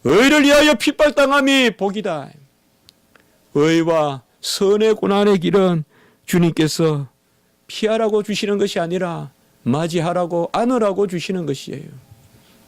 의를 위하여 핍박당함이 복이다. 의와 선의 고난의 길은 주님께서 피하라고 주시는 것이 아니라 맞이하라고 안으라고 주시는 것이에요.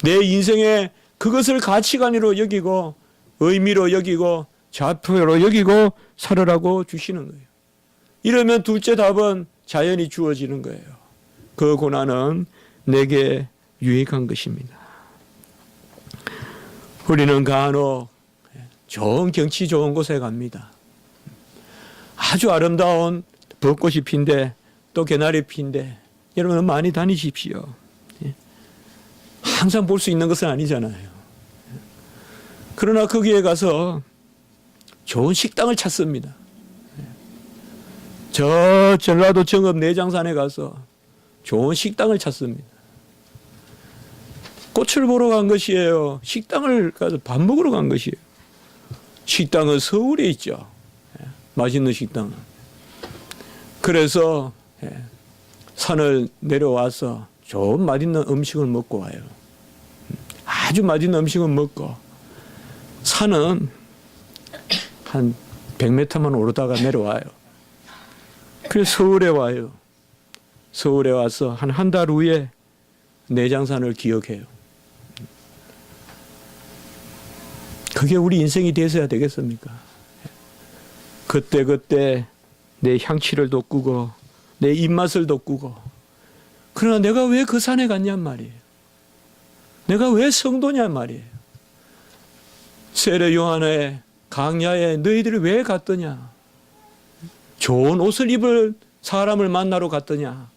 내 인생에 그것을 가치관으로 여기고 의미로 여기고 좌표로 여기고 살으라고 주시는 거예요. 이러면 둘째 답은 자연히 주어지는 거예요. 그 고난은 내게 유익한 것입니다. 우리는 간혹 좋은 경치 좋은 곳에 갑니다. 아주 아름다운 벚꽃이 핀데 또 개나리 핀데 여러분 많이 다니십시오. 항상 볼 수 있는 것은 아니잖아요. 그러나 거기에 가서 좋은 식당을 찾습니다. 저 전라도 정읍 내장산에 가서 좋은 식당을 찾습니다. 꽃을 보러 간 것이에요. 식당을 가서 밥 먹으러 간 것이에요. 식당은 서울에 있죠. 맛있는 식당은. 그래서 산을 내려와서 좋은 맛있는 음식을 먹고 와요. 아주 맛있는 음식을 먹고 산은 한 100m만 오르다가 내려와요. 그래서 서울에 와요. 서울에 와서 한 달 후에 내장산을 기억해요. 그게 우리 인생이 돼서야 되겠습니까? 그때 내 향취를 돋구고 내 입맛을 돋구고 그러나 내가 왜 그 산에 갔냔 말이에요. 내가 왜 성도냔 말이에요. 세례 요한의 강야에 너희들이 왜 갔더냐? 좋은 옷을 입을 사람을 만나러 갔더냐?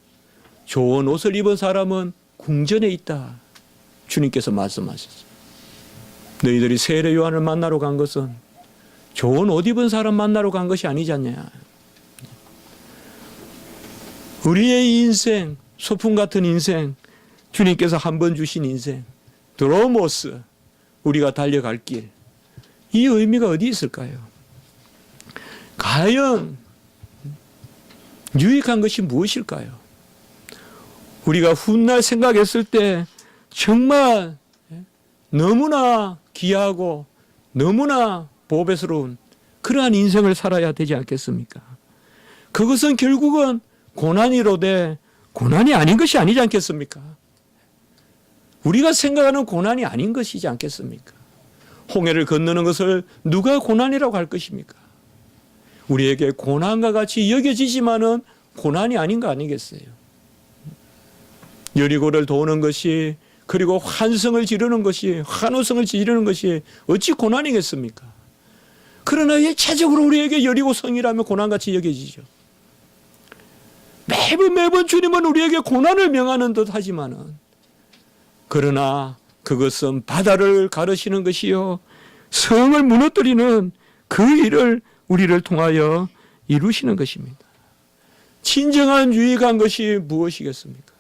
좋은 옷을 입은 사람은 궁전에 있다. 주님께서 말씀하셨어요. 너희들이 세례 요한을 만나러 간 것은 좋은 옷 입은 사람 만나러 간 것이 아니지 않냐. 우리의 인생, 소풍 같은 인생, 주님께서 한 번 주신 인생, 드로모스, 우리가 달려갈 길, 이 의미가 어디 있을까요? 과연 유익한 것이 무엇일까요? 우리가 훗날 생각했을 때 정말 너무나 귀하고 너무나 보배스러운 그러한 인생을 살아야 되지 않겠습니까? 그것은 결국은 고난이로되 고난이 아닌 것이 아니지 않겠습니까? 우리가 생각하는 고난이 아닌 것이지 않겠습니까? 홍해를 건너는 것을 누가 고난이라고 할 것입니까? 우리에게 고난과 같이 여겨지지만은 고난이 아닌 거 아니겠어요? 여리고를 도는 것이 그리고 환성을 지르는 것이 환호성을 지르는 것이 어찌 고난이겠습니까? 그러나 일차적으로 우리에게 여리고성이라면 고난같이 여겨지죠. 매번 주님은 우리에게 고난을 명하는 듯 하지만은 그러나 그것은 바다를 가르시는 것이요 성을 무너뜨리는 그 일을 우리를 통하여 이루시는 것입니다. 진정한 유익한 것이 무엇이겠습니까?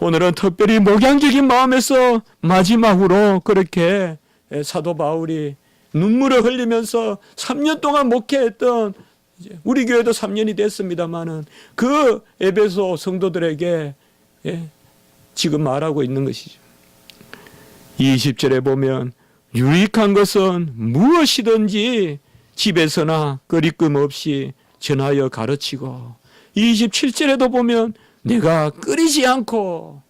오늘은 특별히 목양적인 마음에서 마지막으로 그렇게 사도 바울이 눈물을 흘리면서 3년 동안 목회했던 우리 교회도 3년이 됐습니다마는 그 에베소 성도들에게 지금 말하고 있는 것이죠. 20절에 보면 유익한 것은 무엇이든지 집에서나 끄리낌 없이 전하여 가르치고 27절에도 보면 내가 끓이지 않고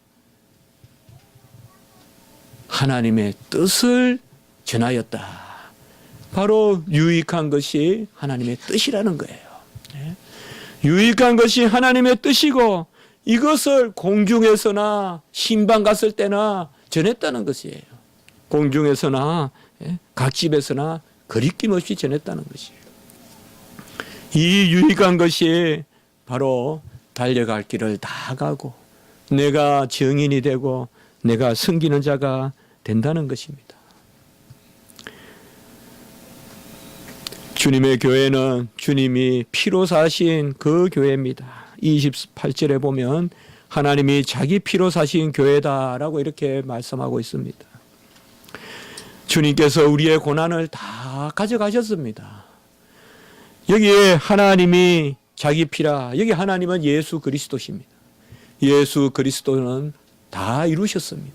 하나님의 뜻을 전하였다. 바로 유익한 것이 하나님의 뜻이라는 거예요. 유익한 것이 하나님의 뜻이고 이것을 공중에서나 신방 갔을 때나 전했다는 것이에요. 공중에서나 각 집에서나 거리낌 없이 전했다는 것이에요. 이 유익한 것이 바로 달려갈 길을 다 가고 내가 증인이 되고 내가 섬기는 자가 된다는 것입니다. 주님의 교회는 주님이 피로 사신 그 교회입니다. 28절에 보면 하나님이 자기 피로 사신 교회다라고 이렇게 말씀하고 있습니다. 주님께서 우리의 고난을 다 가져가셨습니다. 여기에 하나님이 자기 피라, 여기 하나님은 예수 그리스도십니다. 예수 그리스도는 다 이루셨습니다.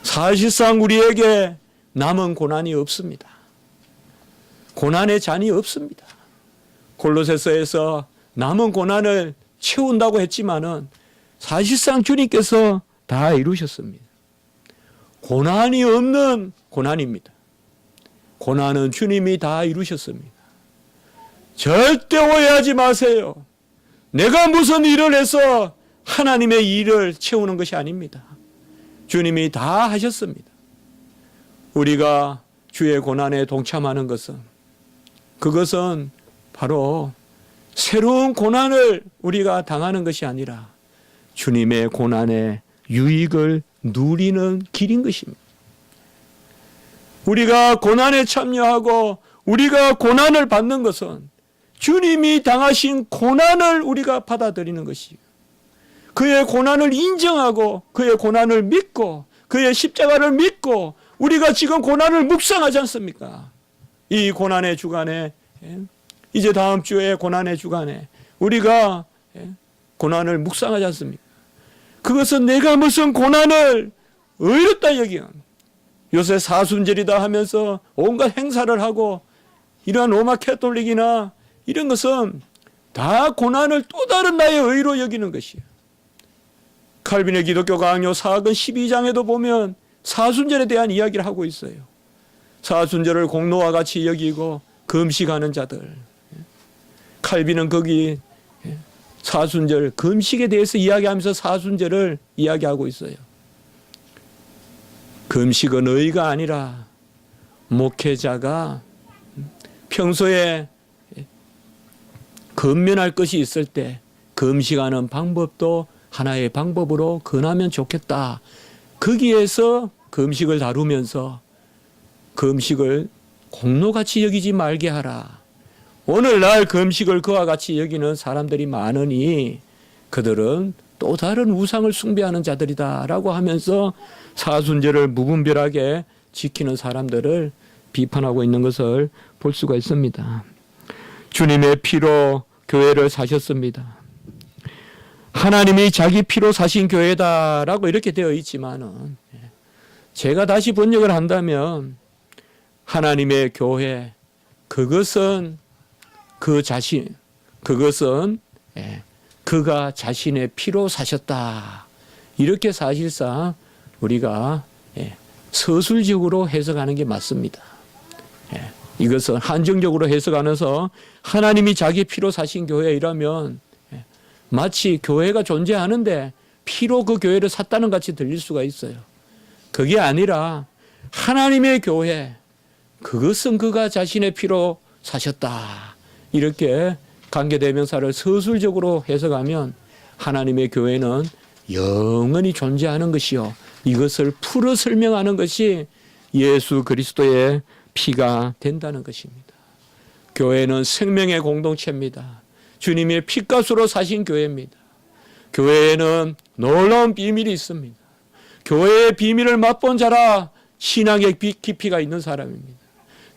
사실상 우리에게 남은 고난이 없습니다. 고난의 잔이 없습니다. 골로새서에서 남은 고난을 채운다고 했지만은 사실상 주님께서 다 이루셨습니다. 고난이 없는 고난입니다. 고난은 주님이 다 이루셨습니다. 절대 오해하지 마세요. 내가 무슨 일을 해서 하나님의 일을 채우는 것이 아닙니다. 주님이 다 하셨습니다. 우리가 주의 고난에 동참하는 것은, 그것은 바로 새로운 고난을 우리가 당하는 것이 아니라 주님의 고난의 유익을 누리는 길인 것입니다. 우리가 고난에 참여하고 우리가 고난을 받는 것은 주님이 당하신 고난을 우리가 받아들이는 것이요, 그의 고난을 인정하고 그의 고난을 믿고 그의 십자가를 믿고 우리가 지금 고난을 묵상하지 않습니까? 이 고난의 주간에, 이제 다음 주에 고난의 주간에 우리가 고난을 묵상하지 않습니까? 그것은 내가 무슨 고난을 의롭다 여기는, 요새 사순절이다 하면서 온갖 행사를 하고 이러한 로마 캐톨릭이나 이런 것은 다 고난을 또 다른 나의 의로 여기는 것이에요. 칼빈의 기독교 강요 사학은 12장에도 보면 사순절에 대한 이야기를 하고 있어요. 사순절을 공로와 같이 여기고 금식하는 자들. 칼빈은 거기 사순절 금식에 대해서 이야기하면서 사순절을 이야기하고 있어요. 금식은 의가 아니라 목회자가 평소에 근면할 것이 있을 때 금식하는 방법도 하나의 방법으로 권하면 좋겠다. 거기에서 금식을 다루면서 금식을 공로같이 여기지 말게 하라. 오늘날 금식을 그와 같이 여기는 사람들이 많으니 그들은 또 다른 우상을 숭배하는 자들이다라고 하면서 사순절을 무분별하게 지키는 사람들을 비판하고 있는 것을 볼 수가 있습니다. 주님의 피로 교회를 사셨습니다. 하나님이 자기 피로 사신 교회다라고 이렇게 되어 있지만은, 제가 다시 번역을 한다면 하나님의 교회, 그것은 그것은 그가 자신의 피로 사셨다. 이렇게 사실상 우리가 서술적으로 해석하는 게 맞습니다. 이것은 한정적으로 해석하면서 하나님이 자기 피로 사신 교회이라면 마치 교회가 존재하는데 피로 그 교회를 샀다는 같이 들릴 수가 있어요. 그게 아니라 하나님의 교회, 그것은 그가 자신의 피로 사셨다. 이렇게 관계대명사를 서술적으로 해석하면 하나님의 교회는 영원히 존재하는 것이요, 이것을 풀어 설명하는 것이 예수 그리스도의 피가 된다는 것입니다. 교회는 생명의 공동체입니다. 주님의 피값으로 사신 교회입니다. 교회에는 놀라운 비밀이 있습니다. 교회의 비밀을 맛본 자라 신앙의 깊이가 있는 사람입니다.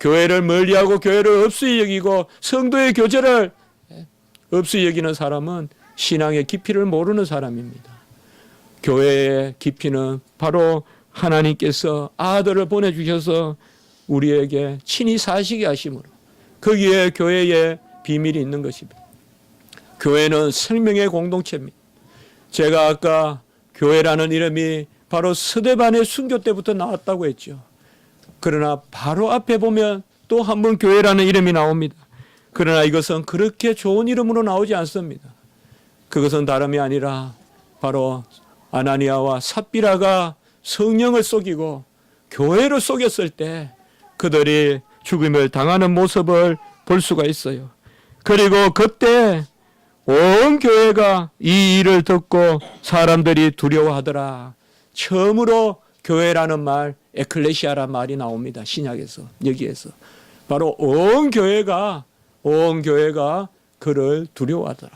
교회를 멀리하고 교회를 없이 여기고 성도의 교제를 없이 여기는 사람은 신앙의 깊이를 모르는 사람입니다. 교회의 깊이는 바로 하나님께서 아들을 보내주셔서 우리에게 친히 사시게 하심으로 거기에 교회의 비밀이 있는 것입니다. 교회는 생명의 공동체입니다. 제가 아까 교회라는 이름이 바로 스데반의 순교 때부터 나왔다고 했죠. 그러나 바로 앞에 보면 또 한 번 교회라는 이름이 나옵니다. 그러나 이것은 그렇게 좋은 이름으로 나오지 않습니다. 그것은 다름이 아니라 바로 아나니아와 삽비라가 성령을 속이고 교회를 속였을 때 그들이 죽음을 당하는 모습을 볼 수가 있어요. 그리고 그때 온 교회가 이 일을 듣고 사람들이 두려워하더라. 처음으로 교회라는 말, 에클레시아라는 말이 나옵니다. 신약에서, 여기에서. 바로 온 교회가 그를 두려워하더라.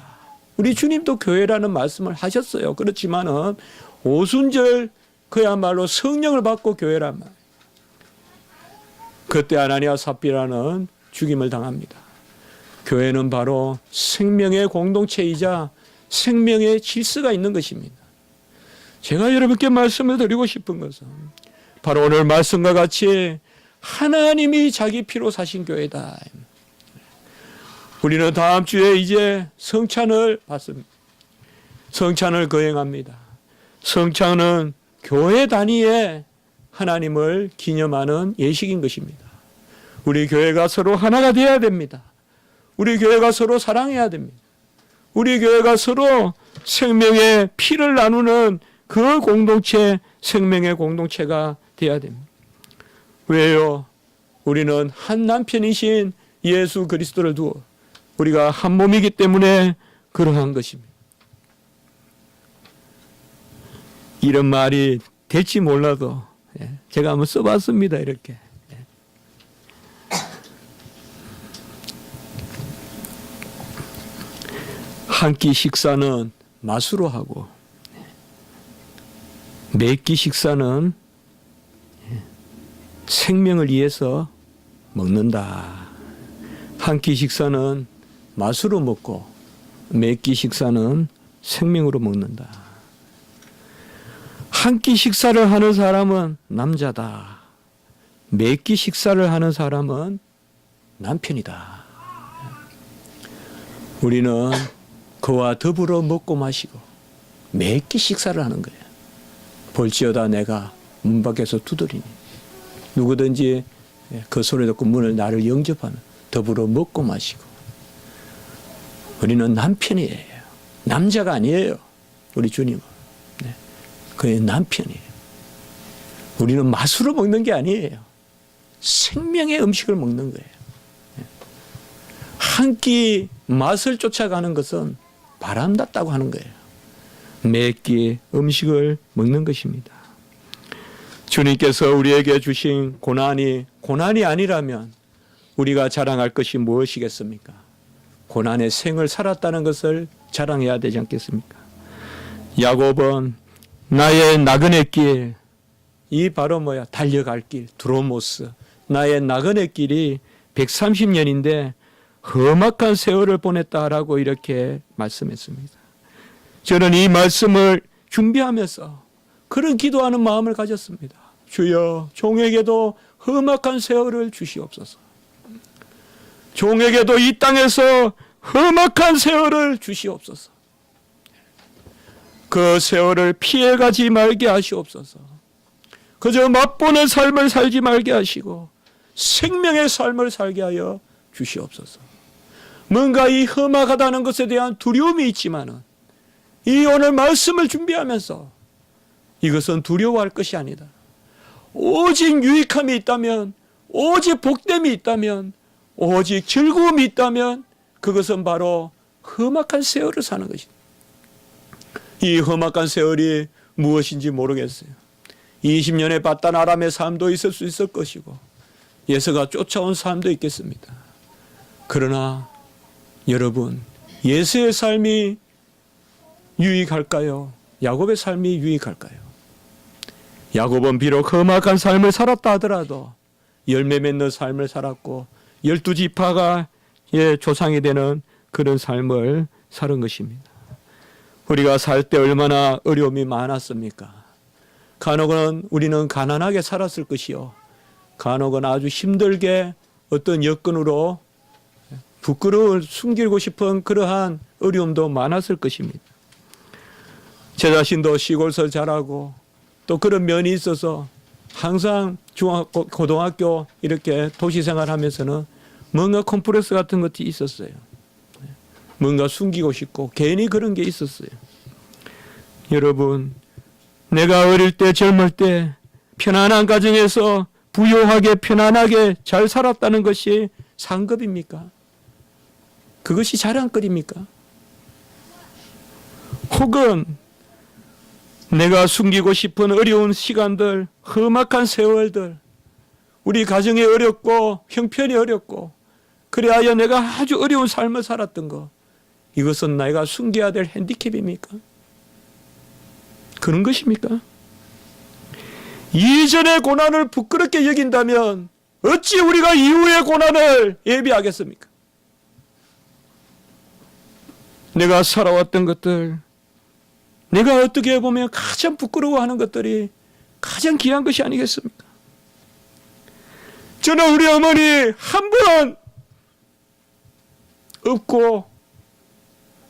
우리 주님도 교회라는 말씀을 하셨어요. 그렇지만은 오순절 그야말로 성령을 받고 교회란 말. 그때 아나니아 삽비라는 죽임을 당합니다. 교회는 바로 생명의 공동체이자 생명의 질서가 있는 것입니다. 제가 여러분께 말씀을 드리고 싶은 것은 바로 오늘 말씀과 같이 하나님이 자기 피로 사신 교회다. 우리는 다음 주에 이제 성찬을 받습니다. 성찬을 거행합니다. 성찬은 교회 단위의 하나님을 기념하는 예식인 것입니다. 우리 교회가 서로 하나가 되어야 됩니다. 우리 교회가 서로 사랑해야 됩니다. 우리 교회가 서로 생명의 피를 나누는 그 공동체, 생명의 공동체가 되어야 됩니다. 왜요? 우리는 한 남편이신 예수 그리스도를 두어 우리가 한 몸이기 때문에 그러한 것입니다. 이런 말이 될지 몰라도 제가 한번 써봤습니다. 이렇게. 한 끼 식사는 맛으로 하고 몇 끼 식사는 생명을 위해서 먹는다. 한 끼 식사는 맛으로 먹고 몇 끼 식사는 생명으로 먹는다. 한 끼 식사를 하는 사람은 남자다. 몇 끼 식사를 하는 사람은 남편이다. 우리는 그와 더불어 먹고 마시고 몇 끼 식사를 하는 거예요. 볼지어다 내가 문 밖에서 두드리니 누구든지 그 소리 듣고 문을 나를 영접하는 더불어 먹고 마시고. 우리는 남편이에요. 남자가 아니에요. 우리 주님은. 그의 남편이에요. 우리는 맛으로 먹는 게 아니에요. 생명의 음식을 먹는 거예요. 한 끼 맛을 쫓아가는 것은 바람났다고 하는 거예요. 몇 끼 음식을 먹는 것입니다. 주님께서 우리에게 주신 고난이 아니라면 우리가 자랑할 것이 무엇이겠습니까? 고난의 생을 살았다는 것을 자랑해야 되지 않겠습니까? 야곱은 나의 나그네 길, 이 바로 뭐야? 달려갈 길, 드로모스. 나의 나그네 길이 130년인데 험악한 세월을 보냈다라고 이렇게 말씀했습니다. 저는 이 말씀을 준비하면서 그런 기도하는 마음을 가졌습니다. 주여, 종에게도 험악한 세월을 주시옵소서. 종에게도 이 땅에서 험악한 세월을 주시옵소서. 그 세월을 피해가지 말게 하시옵소서. 그저 맛보는 삶을 살지 말게 하시고 생명의 삶을 살게 하여 주시옵소서. 뭔가 이 험악하다는 것에 대한 두려움이 있지만은 이 오늘 말씀을 준비하면서 이것은 두려워할 것이 아니다. 오직 유익함이 있다면, 오직 복됨이 있다면, 오직 즐거움이 있다면 그것은 바로 험악한 세월을 사는 것이다. 이 험악한 세월이 무엇인지 모르겠어요. 20년의 바단 아람의 삶도 있을 수 있을 것이고 예서가 쫓아온 삶도 있겠습니다. 그러나 여러분, 예서의 삶이 유익할까요? 야곱의 삶이 유익할까요? 야곱은 비록 험악한 삶을 살았다 하더라도 열매 맺는 삶을 살았고 12지파가 조상이 되는 그런 삶을 사는 것입니다. 우리가 살 때 얼마나 어려움이 많았습니까? 간혹은 우리는 가난하게 살았을 것이요, 간혹은 아주 힘들게 어떤 여건으로 부끄러움을 숨기고 싶은 그러한 어려움도 많았을 것입니다. 제 자신도 시골설 자라고 또 그런 면이 있어서 항상 중학교, 고등학교 이렇게 도시 생활하면서는 뭔가 컴플렉스 같은 것이 있었어요. 뭔가 숨기고 싶고 괜히 그런 게 있었어요. 여러분, 내가 어릴 때 젊을 때 편안한 가정에서 부유하게 편안하게 잘 살았다는 것이 상급입니까? 그것이 자랑거리입니까? 혹은 내가 숨기고 싶은 어려운 시간들, 험악한 세월들, 우리 가정이 어렵고 형편이 어렵고 그래야 내가 아주 어려운 삶을 살았던 것, 이것은 내가 숨겨야 될 핸디캡입니까? 그런 것입니까? 이전의 고난을 부끄럽게 여긴다면 어찌 우리가 이후의 고난을 예비하겠습니까? 내가 살아왔던 것들, 내가 어떻게 보면 가장 부끄러워하는 것들이 가장 귀한 것이 아니겠습니까? 저는 우리 어머니 한 번 없고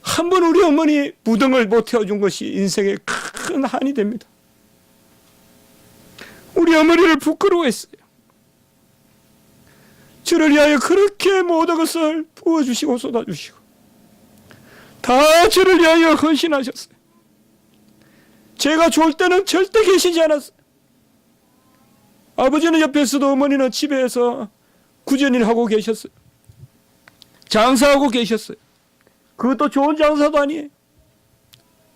한 번 우리 어머니 무덤을 못 태워준 것이 인생의 큰 한이 됩니다. 우리 어머니를 부끄러워했어요. 저를 위하여 그렇게 모든 것을 부어주시고 쏟아주시고 다 저를 위하여 헌신하셨어요. 제가 좋을 때는 절대 계시지 않았어요. 아버지는 옆에서도 어머니는 집에서 구전일 하고 계셨어요. 장사하고 계셨어요. 그것도 좋은 장사도 아니에요.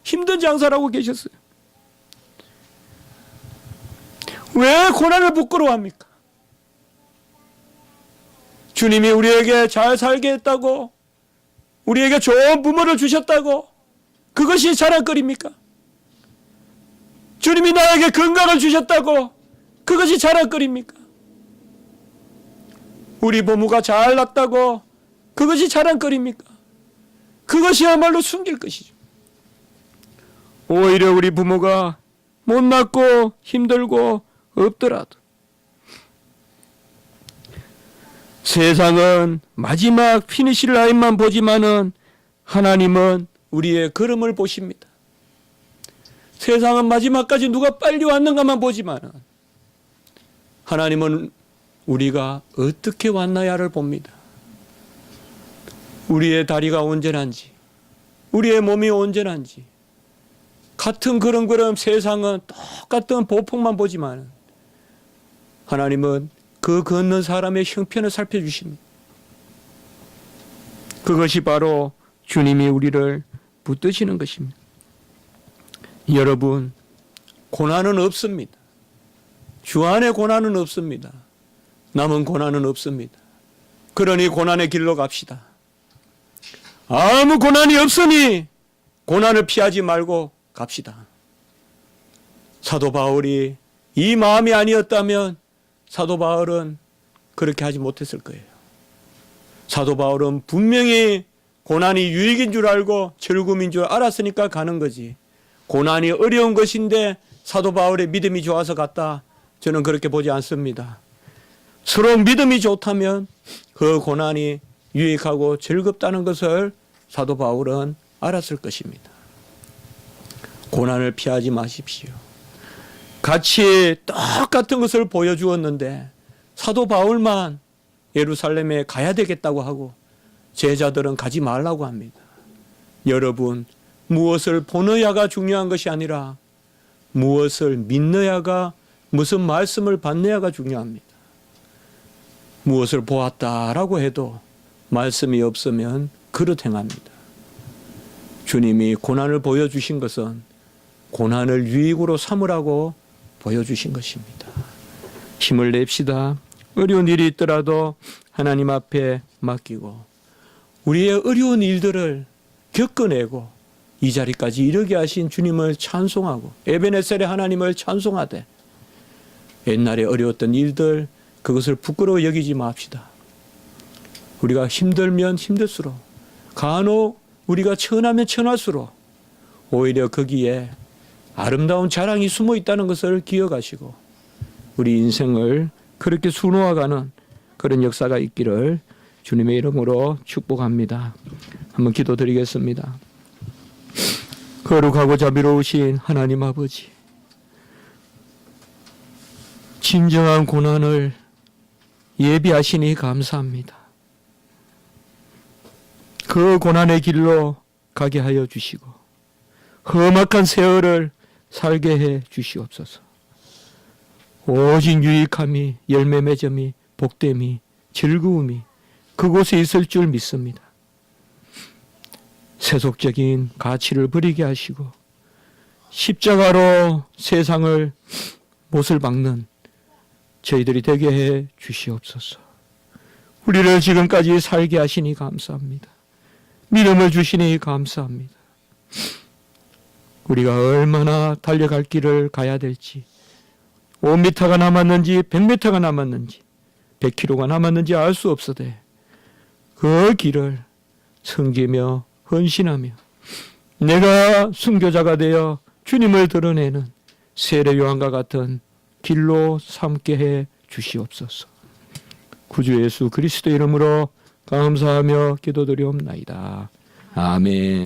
힘든 장사를 하고 계셨어요. 왜 고난을 부끄러워합니까? 주님이 우리에게 잘 살게 했다고, 우리에게 좋은 부모를 주셨다고, 그것이 자랑거리입니까? 주님이 나에게 건강을 주셨다고, 그것이 자랑거리입니까? 우리 부모가 잘났다고, 그것이 자랑거리입니까? 그것이야말로 숨길 것이죠. 오히려 우리 부모가 못났고 힘들고 없더라도 세상은 마지막 피니시 라인만 보지만은 하나님은 우리의 걸음을 보십니다. 세상은 마지막까지 누가 빨리 왔는가만 보지만은 하나님은 우리가 어떻게 왔나야를 봅니다. 우리의 다리가 온전한지, 우리의 몸이 온전한지, 같은 걸음걸음 세상은 똑같은 보폭만 보지만 하나님은 그 걷는 사람의 형편을 살펴주십니다. 그것이 바로 주님이 우리를 붙드시는 것입니다. 여러분, 고난은 없습니다. 주 안에 고난은 없습니다. 남은 고난은 없습니다. 그러니 고난의 길로 갑시다. 아무 고난이 없으니 고난을 피하지 말고 갑시다. 사도 바울이 이 마음이 아니었다면 사도 바울은 그렇게 하지 못했을 거예요. 사도 바울은 분명히 고난이 유익인 줄 알고 즐거움인 줄 알았으니까 가는 거지. 고난이 어려운 것인데 사도 바울의 믿음이 좋아서 갔다. 저는 그렇게 보지 않습니다. 서로 믿음이 좋다면 그 고난이 유익하고 즐겁다는 것을 사도 바울은 알았을 것입니다. 고난을 피하지 마십시오. 같이 똑같은 것을 보여주었는데 사도 바울만 예루살렘에 가야 되겠다고 하고 제자들은 가지 말라고 합니다. 여러분, 무엇을 보느냐가 중요한 것이 아니라 무엇을 믿느냐가, 무슨 말씀을 받느냐가 중요합니다. 무엇을 보았다라고 해도 말씀이 없으면 그릇 행합니다. 주님이 고난을 보여주신 것은 고난을 유익으로 삼으라고 보여주신 것입니다. 힘을 냅시다. 어려운 일이 있더라도 하나님 앞에 맡기고 우리의 어려운 일들을 겪어내고 이 자리까지 이르게 하신 주님을 찬송하고 에베네셀의 하나님을 찬송하되 옛날에 어려웠던 일들 그것을 부끄러워 여기지 맙시다. 우리가 힘들면 힘들수록 간혹 우리가 천하면 천할수록 오히려 거기에 아름다운 자랑이 숨어 있다는 것을 기억하시고 우리 인생을 그렇게 수놓아가는 그런 역사가 있기를 주님의 이름으로 축복합니다. 한번 기도드리겠습니다. 거룩하고 자비로우신 하나님 아버지, 진정한 고난을 예비하시니 감사합니다. 그 고난의 길로 가게 하여 주시고 험악한 세월을 살게 해 주시옵소서. 오직 유익함이, 열매 맺음이, 복됨이, 즐거움이 그곳에 있을 줄 믿습니다. 세속적인 가치를 버리게 하시고 십자가로 세상을 못을 박는 저희들이 되게 해 주시옵소서. 우리를 지금까지 살게 하시니 감사합니다. 믿음을 주시니 감사합니다. 우리가 얼마나 달려갈 길을 가야 될지, 5m가 남았는지 100m가 남았는지 100km가 남았는지 알 수 없으되 그 길을 섬기며 헌신하며 내가 순교자가 되어 주님을 드러내는 세례 요한과 같은 길로 삼게 해 주시옵소서. 구주 예수 그리스도 이름으로 감사하며 기도드리옵나이다. 아멘.